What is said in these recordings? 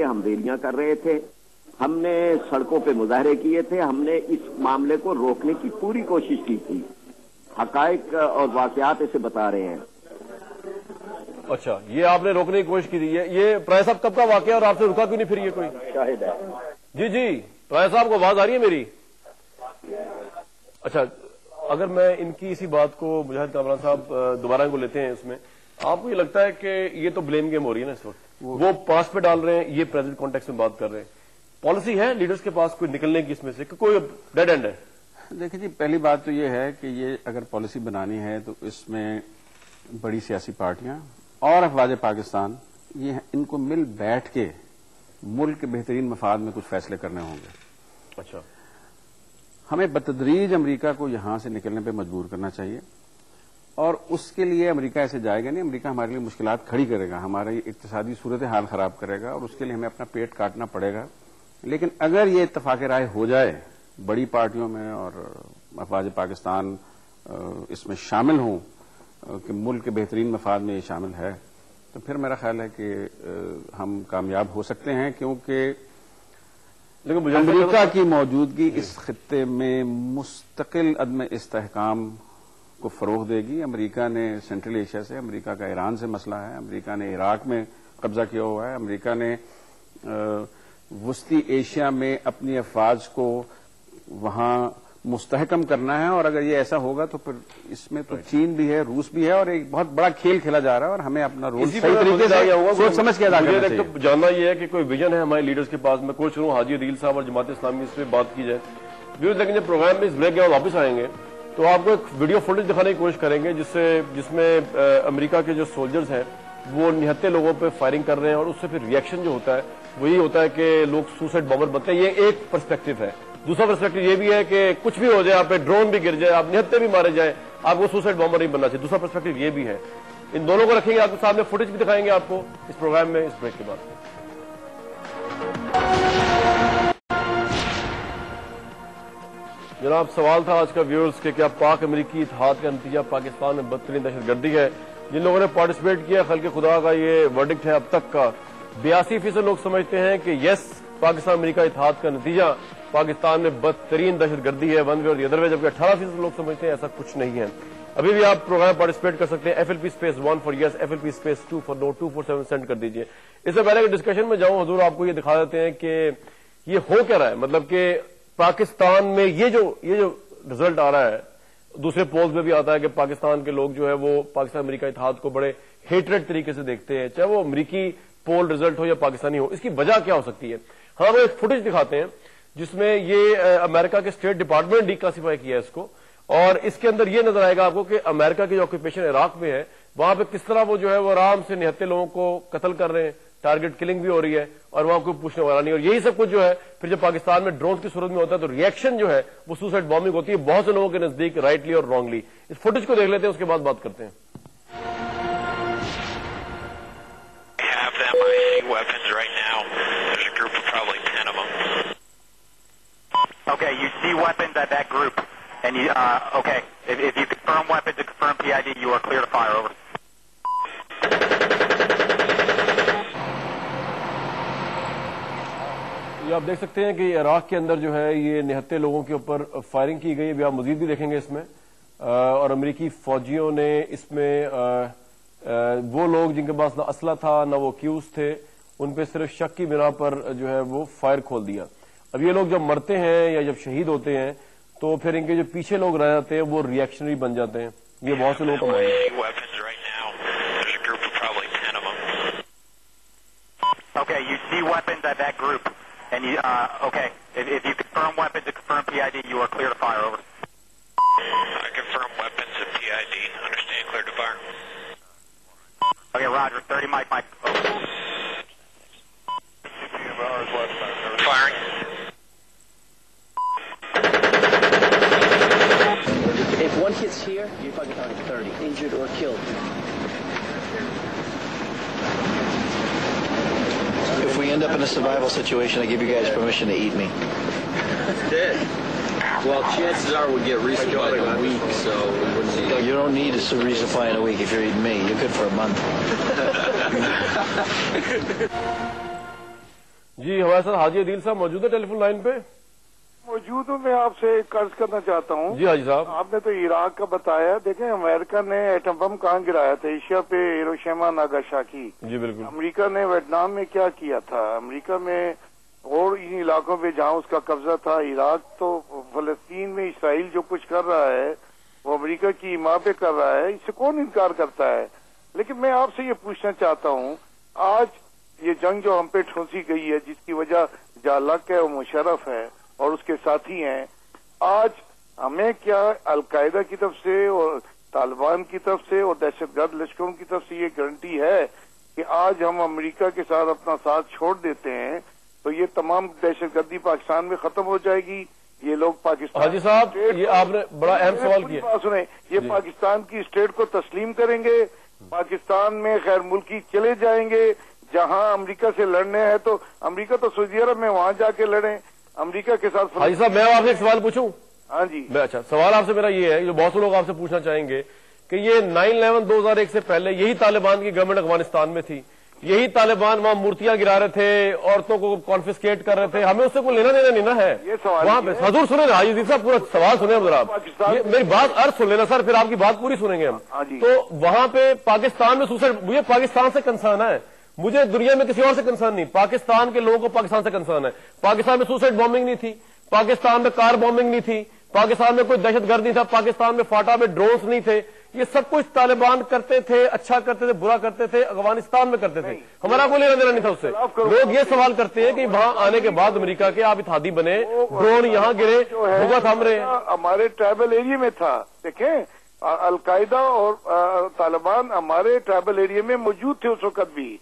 ہم ریلیاں کر رہے تھے, ہم نے سڑکوں پہ مظاہرے کیے تھے, ہم نے اس معاملے کو روکنے کی پوری کوشش کی تھی. حقائق اور واقعات اسے بتا رہے ہیں. اچھا, یہ آپ نے روکنے کی کوشش کی تھی. یہ پرائے صاحب کب کا واقعہ ہے اور آپ سے رکا کیوں نہیں پھر؟ یہ کوئی شاہد ہے. جی پرائے صاحب کو آواز آ رہی ہے میری؟ اچھا, اگر میں ان کی اسی بات کو مجاہد کامران صاحب دوبارہ کو لیتے ہیں, اس میں آپ کو یہ لگتا ہے کہ یہ تو بلیم گیم ہو رہی ہے نا اس وقت, وہ پاس پہ ڈال رہے ہیں, یہ پریزنٹ کانٹیکس میں بات کر رہے ہیں, پالیسی ہے لیڈرز کے پاس کوئی نکلنے کی اس میں سے کہ کوئی ڈیڈ اینڈ ہے؟ دیکھیں جی, پہلی بات تو یہ ہے کہ یہ اگر پالیسی بنانی ہے تو اس میں بڑی سیاسی پارٹیاں اور افواج پاکستان یہ ان کو مل بیٹھ کے ملک کے بہترین مفاد میں کچھ فیصلے کرنے ہوں گے. اچھا, ہمیں بتدریج امریکہ کو یہاں سے نکلنے پہ مجبور کرنا چاہیے, اور اس کے لیے امریکہ ایسے جائے گا نہیں, امریکہ ہمارے لیے مشکلات کھڑی کرے گا, ہماری اقتصادی صورتحال خراب کرے گا, اور اس کے لیے ہمیں اپنا پیٹ کاٹنا پڑے گا. لیکن اگر یہ اتفاق رائے ہو جائے بڑی پارٹیوں میں اور افواج پاکستان اس میں شامل ہوں کہ ملک کے بہترین مفاد میں یہ شامل ہے, تو پھر میرا خیال ہے کہ ہم کامیاب ہو سکتے ہیں, کیونکہ امریکہ کی موجودگی اس خطے میں مستقل عدم استحکام کو فروغ دے گی. امریکہ نے سینٹرل ایشیا سے, امریکہ کا ایران سے مسئلہ ہے, امریکہ نے عراق میں قبضہ کیا ہوا ہے, امریکہ نے وسطی ایشیا میں اپنی افواج کو وہاں مستحکم کرنا ہے, اور اگر یہ ایسا ہوگا تو پھر اس میں تو چین بھی ہے, روس بھی ہے, اور ایک بہت بڑا کھیل کھیلا جا رہا ہے, اور ہمیں اپنا رول صحیح طریقے سے سوچ سمجھ کے ادا کرنا چاہیے. جاننا یہ ہے کہ کوئی ویژن ہے ہمارے لیڈرز کے پاس. میں کوشش کروں حاجی عدیل صاحب اور جماعت اسلامی اس پہ بات کی جائے. لیکن جب پروگرام میں اس بریک کے بعد واپس آئیں گے تو آپ کو ایک ویڈیو فوٹیج دکھانے کی کوشش کریں گے جس میں امریکہ کے جو سولجرز ہیں وہ نہتے لوگوں پہ فائرنگ کر رہے ہیں, اور اس سے پھر ریئیکشن جو ہوتا ہے وہی ہوتا ہے کہ لوگ سوسائڈ بامبر بنتے ہیں. یہ ایک پرسپیکٹو ہے. دوسرا پرسپیکٹو یہ بھی ہے کہ کچھ بھی ہو جائے, آپ پہ ڈرون بھی گر جائے, آپ نہتے بھی مارے جائیں, آپ کو سوسائڈ بامبر نہیں بننا چاہیے. دوسرا پرسپیکٹو یہ بھی ہے. ان دونوں کو رکھیں گے آپ کے سامنے, فوٹیج بھی دکھائیں گے آپ کو اس پروگرام میں اس بریک کے بعد. جناب, سوال تھا آج کا ویورز کہ کیا پاک امریکی اتحاد کا نتیجہ پاکستان میں بدترین دہشت گردی ہے؟ جن لوگوں نے پارٹیسپیٹ کیا, خلق خدا کا یہ ورڈکٹ ہے اب تک کا. 82% لوگ سمجھتے ہیں کہ یس, پاکستان امریکہ اتحاد کا نتیجہ پاکستان میں بدترین دہشت گردی ہے, ون وے اور دی ادر وے, جبکہ 18% لوگ سمجھتے ہیں ایسا کچھ نہیں ہے. ابھی بھی آپ پروگرام پارٹیسپیٹ کر سکتے ہیں. FLP_1 for yes, FLP_2 for no, 247 send کر دیجیے. اس سے پہلے کہ ڈسکشن میں جاؤں, حضور آپ کو یہ دکھا دیتے ہیں کہ یہ ہو کیا رہا ہے. مطلب کہ پاکستان میں یہ جو رزلٹ آ رہا ہے, دوسرے پولز میں بھی آتا ہے کہ پاکستان کے لوگ جو ہے وہ پاکستان امریکہ اتحاد کو بڑے ہیٹریڈ طریقے سے دیکھتے ہیں, چاہے وہ امریکی پول رزلٹ ہو یا پاکستانی ہو. اس کی وجہ کیا ہو سکتی ہے؟ ہم ایک فوٹیج دکھاتے ہیں جس میں یہ امریکہ کے اسٹیٹ ڈپارٹمنٹ ڈی کلاسیفائی کیا ہے اس کو, اور اس کے اندر یہ نظر آئے گا آپ کو کہ امریکہ کی جو آکوپیشن عراق میں ہے وہاں پہ کس طرح وہ جو ہے وہ آرام سے نہتے لوگوں کو قتل کر رہے ہیں, ٹارگٹ کلنگ بھی ہو رہی ہے, اور وہاں کوئی پوچھنے والا نہیں. اور یہی سب کچھ جو ہے پھر جب پاکستان میں ڈرون کی صورت میں ہوتا ہے تو ریئیکشن جو ہے وہ سوسائڈ بامبنگ ہوتی ہے بہت سے لوگوں کے نزدیک, رائٹلی اور رانگلی. اس فوٹیج کو دیکھ لیتے ہیں, اس کے بعد بات کرتے ہیں. Okay, you see weapons at that group, and you, okay, if you confirm weapons and confirm PID, you are clear to fire, over. یہ آپ دیکھ سکتے ہیں کہ عراق کے اندر جو ہے یہ نہتے لوگوں کے اوپر فائرنگ کی گئی. ابھی آپ مزید بھی دیکھیں گے اس میں, اور امریکی فوجیوں نے اس میں وہ لوگ جن کے پاس نہ اسلحہ تھا نہ وہ کیوز تھے, ان پہ صرف شک کی بنا پر جو ہے وہ فائر کھول دیا. اب یہ لوگ جب مرتے ہیں یا جب شہید ہوتے ہیں تو پھر ان کے جو پیچھے لوگ رہ جاتے ہیں وہ ریئیکشنری بن جاتے ہیں. یہ بہت سے لوگوں کو ماننا ہے. Okay, you see weapons at that group, and you, okay, if you confirm weapons and confirm PID, you are clear to fire, over. I confirm weapons and PID. Understand, clear to fire. Okay, Roger, 30 Mike. Firing. If one hits here, you're fucking counting 30 injured or killed. If we end up in a survival situation, I give you guys permission to eat me. Dead. Well, chances are we'll get resupplied in a week, so we wouldn't need it. You don't need a resupply in a week if you're eating me. You're good for a month. جی ہمارے ساتھ حاجی عدیل صاحب موجود ہے ٹیلی phone line پہ. موجود ہوں. میں آپ سے ایک عرض کرنا چاہتا ہوں. جی حاجی صاحب. آپ نے تو عراق کا بتایا. دیکھیں امریکہ نے ایٹم بم کہاں گرایا تھا؟ ایشیا پہ ہیروشیما ناگاساکی. جی بالکل. امریکہ نے ویتنام میں کیا کیا تھا؟ امریکہ میں اور ان علاقوں پہ جہاں اس کا قبضہ تھا. عراق تو فلسطین میں اسرائیل جو کچھ کر رہا ہے وہ امریکہ کی حمایت پہ کر رہا ہے. اس سے کون انکار کرتا ہے؟ لیکن میں آپ سے یہ پوچھنا چاہتا ہوں، آج یہ جنگ جو ہم پہ ٹھونسی گئی ہے، جس کی وجہ جالک ہے اور مشرف ہے اور اس کے ساتھی ہیں، آج ہمیں کیا القاعدہ کی طرف سے اور طالبان کی طرف سے اور دہشت گرد لشکروں کی طرف سے یہ گارنٹی ہے کہ آج ہم امریکہ کے ساتھ اپنا ساتھ چھوڑ دیتے ہیں تو یہ تمام دہشت گردی پاکستان میں ختم ہو جائے گی؟ یہ لوگ پاکستان حاجی صاحب یہ آپ نے بڑا اہم سوال کیا. سنیں، یہ پاکستان کی اسٹیٹ کو تسلیم کریں گے؟ پاکستان میں غیر ملکی چلے جائیں گے؟ جہاں امریکہ سے لڑنے ہیں تو امریکہ تو سعودی عرب میں وہاں جا کے لڑیں. امریکہ کے ساتھ حاجی صاحب میں آپ سے ایک سوال پوچھوں؟ ہاں جی. اچھا سوال آپ سے میرا یہ ہے جو بہت سے لوگ آپ سے پوچھنا چاہیں گے کہ یہ 9/11/2001 سے پہلے یہی طالبان کی گورنمنٹ افغانستان میں تھی، یہی طالبان وہاں مورتیاں گرا رہے تھے، عورتوں کو کانفسکیٹ کر رہے تھے، ہمیں اس سے کوئی لینا دینا نہیں نا ہے وہاں پہ. حضور سنیں نا حاجی صاحب پورا سوال سنیں ذرا آپ. میری بات عرض سن لینا سر، پھر آپ کی بات پوری سنیں گے ہم. تو وہاں پہ پاکستان میں سوسائڈ، مجھے پاکستان سے کنسرن ہے، مجھے دنیا میں کسی اور سے کنسرن نہیں. پاکستان کے لوگوں کو پاکستان سے کنسرن ہے. پاکستان میں سوسائڈ بامبنگ نہیں تھی، پاکستان میں کار بامبنگ نہیں تھی، پاکستان میں کوئی دہشت گرد نہیں تھا، پاکستان میں فاٹا میں ڈرونز نہیں تھے. یہ سب کچھ طالبان کرتے تھے، اچھا کرتے تھے، برا کرتے تھے، افغانستان میں کرتے تھے. ہمارا کوئی لینا دینا نہیں تھا اس سے. لوگ یہ سوال کرتے ہیں کہ وہاں آنے کے بعد امریکہ کے آپ اتحادی بنے، ڈرون یہاں گرے، بھوکا تھام رہے. ہمارے ٹرائبل ایریا میں تھا. دیکھیں القاعدہ اور طالبان ہمارے ٹرائبل ایریا میں موجود تھے اس وقت بھی.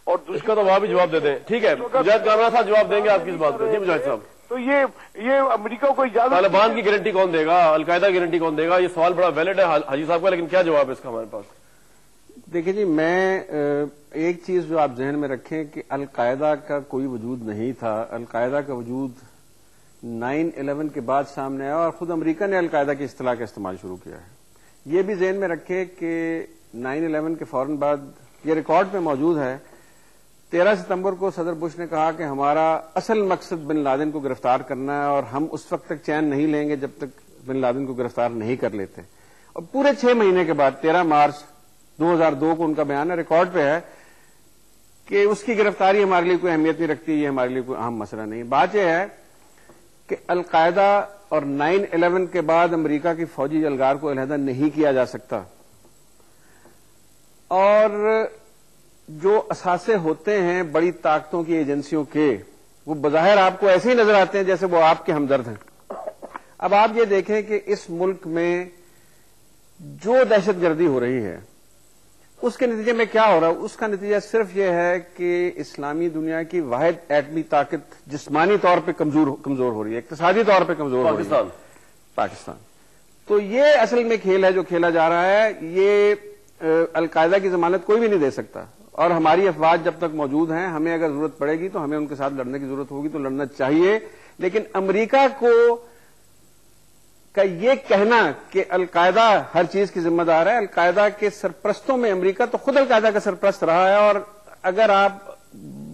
اور اس کا تو وہاں بھی جواب دے دیں. ٹھیک ہے مجاہد کامران صاحب جواب دیں گے آپ کی اس بات پہ. جی مجاہد صاحب. تو یہ امریکہ کو اجازت، طالبان کی گارنٹی کون دے گا؟ القاعدہ کی گارنٹی کون دے گا؟ یہ سوال بڑا ویلڈ ہے حاجی صاحب کا، لیکن کیا جواب ہے اس کا ہمارے پاس؟ دیکھیں جی، میں ایک چیز جو آپ ذہن میں رکھیں کہ القاعدہ کا کوئی وجود نہیں تھا. القاعدہ کا وجود 9/11 کے بعد سامنے آیا اور خود امریکہ نے القاعدہ کی اصطلاح کا استعمال شروع کیا ہے. یہ بھی ذہن میں رکھیں کہ 9/11 کے فوراً بعد یہ ریکارڈ میں موجود ہے، 13 ستمبر کو صدر بش نے کہا کہ ہمارا اصل مقصد بن لادن کو گرفتار کرنا ہے اور ہم اس وقت تک چین نہیں لیں گے جب تک بن لادن کو گرفتار نہیں کر لیتے. اور پورے 6 مہینے کے بعد 13 مارچ 2002 کو ان کا بیان ہے، ریکارڈ پہ ہے کہ اس کی گرفتاری ہمارے لیے کوئی اہمیت نہیں رکھتی، یہ ہمارے لیے کوئی اہم مسئلہ نہیں. بات یہ ہے کہ القاعدہ اور 9/11 کے بعد امریکہ کی فوجی الغار کو علیحدہ نہیں کیا جا سکتا. اور جو اثاثے ہوتے ہیں بڑی طاقتوں کی ایجنسیوں کے، وہ بظاہر آپ کو ایسے ہی نظر آتے ہیں جیسے وہ آپ کے ہمدرد ہیں. اب آپ یہ دیکھیں کہ اس ملک میں جو دہشت گردی ہو رہی ہے اس کے نتیجے میں کیا ہو رہا ہے؟ اس کا نتیجہ صرف یہ ہے کہ اسلامی دنیا کی واحد ایٹمی طاقت جسمانی طور پہ کمزور ہو رہی ہے، اقتصادی طور پہ کمزور ہو رہی ہے، پاکستان. تو یہ اصل میں کھیل ہے جو کھیلا جا رہا ہے. یہ القاعدہ کی ضمانت کوئی بھی نہیں دے سکتا. اور ہماری افواج جب تک موجود ہیں، ہمیں اگر ضرورت پڑے گی تو ہمیں ان کے ساتھ لڑنے کی ضرورت ہوگی تو لڑنا چاہیے. لیکن امریکہ کا یہ کہنا کہ القاعدہ ہر چیز کی ذمہ دار ہے، القاعدہ کے سرپرستوں میں امریکہ تو خود القاعدہ کا سرپرست رہا ہے. اور اگر آپ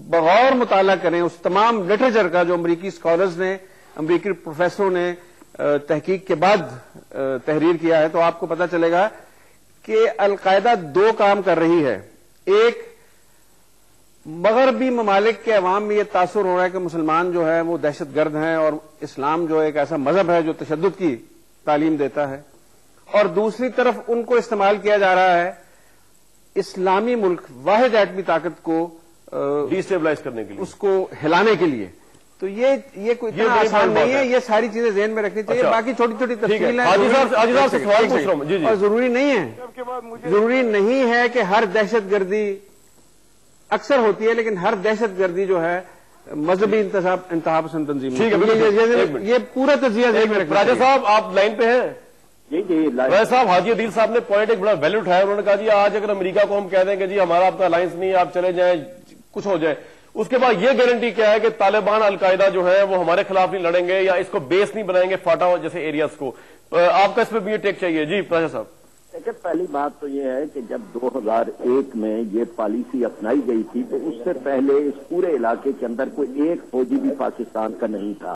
بغور مطالعہ کریں اس تمام لٹریچر کا جو امریکی اسکالرز نے، امریکی پروفیسروں نے تحقیق کے بعد تحریر کیا ہے، تو آپ کو پتہ چلے گا کہ القاعدہ 2 کام کر رہی ہے. ایک، مغربی ممالک کے عوام میں یہ تاثر ہو رہا ہے کہ مسلمان جو ہے وہ دہشت گرد ہیں اور اسلام جو ایک ایسا مذہب ہے جو تشدد کی تعلیم دیتا ہے. اور دوسری طرف ان کو استعمال کیا جا رہا ہے اسلامی ملک، واحد ایٹمی طاقت کو ڈیسٹیبلائز کرنے کے لیے، اس کو ہلانے کے لیے. تو یہ کوئی اتنا آسان نہیں ہے. یہ ساری چیزیں ذہن میں رکھنی چاہیے. باقی چھوٹی چھوٹی تفصیلیں اور ضروری نہیں ہے، ضروری نہیں ہے کہ ہر دہشت گردی اکثر ہوتی ہے، لیکن ہر دہشت گردی جو ہے مذہبی انتہا پسند تنظیم. یہ پورا تجزیہ ذہن میں رکھنا. راجہ صاحب آپ لائن پہ ہیں؟ جی راجہ صاحب، حاجی عدیل صاحب نے پوائنٹ ایک بڑا ویلو اٹھایا. انہوں نے کہا جی آج اگر امریکہ کو ہم کہہ دیں کہ جی ہمارا آپ کا الائنس نہیں، آپ چلے جائیں، کچھ ہو جائے، اس کے بعد یہ گارنٹی کیا ہے کہ طالبان القاعدہ جو ہے وہ ہمارے خلاف نہیں لڑیں گے یا اس کو بیس نہیں بنائیں گے فاٹا جیسے ایریاز کو؟ آپ کا اس پہ بھی یہ ٹیک چاہیے. جی راجہ صاحب. دیکھیں، پہلی بات تو یہ ہے کہ جب 2001 میں یہ پالیسی اپنائی گئی تھی تو اس سے پہلے اس پورے علاقے کے اندر کوئی ایک فوجی بھی پاکستان کا نہیں تھا.